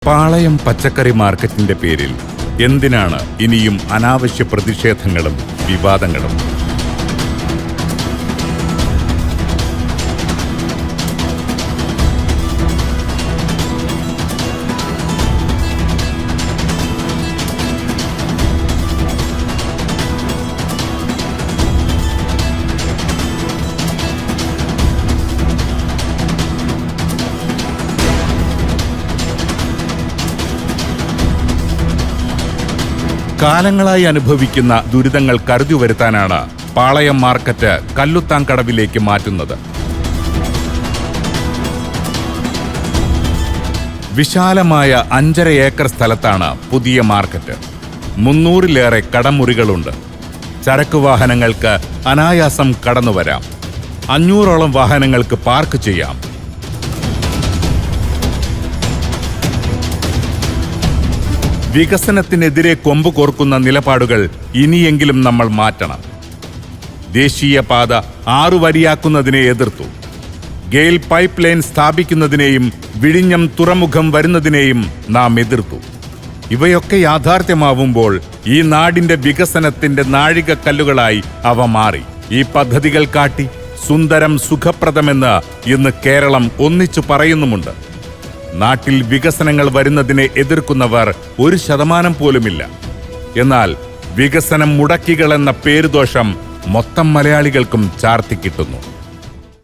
പാളയം പച്ചക്കറി മാർക്കറ്റിന്റെ പേരിൽ എന്തിനാണ് ഇനിയും അനാവശ്യ പ്രതിഷേധങ്ങളും വിവാദങ്ങളും? കാലങ്ങളായി അനുഭവിക്കുന്ന ദുരിതങ്ങൾ കരുതി വരുത്താനാണ് പാളയം മാർക്കറ്റ് കല്ലുത്താംകടവിലേക്ക് മാറ്റുന്നത്. വിശാലമായ 5.5 ഏക്കർ സ്ഥലത്താണ് പുതിയ മാർക്കറ്റ്. 300-ലേറെ കടമുറികളുണ്ട്. ചരക്ക് വാഹനങ്ങൾക്ക് അനായാസം കടന്നുവരാം. 500ഓളം വാഹനങ്ങൾക്ക് പാർക്ക് ചെയ്യാം. വികസനത്തിനെതിരെ കൊമ്പ് കോർക്കുന്ന നിലപാടുകൾ ഇനിയെങ്കിലും നമ്മൾ മാറ്റണം. ദേശീയപാത 6 വരിയാക്കുന്നതിനെ എതിർത്തു. ഗെയിൽ പൈപ്പ് ലൈൻ സ്ഥാപിക്കുന്നതിനെയും വിഴിഞ്ഞം തുറമുഖം വരുന്നതിനെയും നാം എതിർത്തു. ഇവയൊക്കെ യാഥാർത്ഥ്യമാവുമ്പോൾ ഈ നാടിന്റെ വികസനത്തിന്റെ നാഴികക്കല്ലുകളായി അവ മാറി. ഈ പദ്ധതികൾ കാട്ടി സുന്ദരം സുഖപ്രദമെന്ന് ഇന്ന് കേരളം ഒന്നിച്ചു പറയുന്നുമുണ്ട്. നാട്ടിൽ വികസനങ്ങൾ വരുന്നതിനെ എതിർക്കുന്നവർ 1% പോലുമില്ല. എന്നാൽ വികസനം മുടക്കികളെന്ന പേരുദോഷം മൊത്തം മലയാളികൾക്കും ചാർത്തിക്കിട്ടുന്നു.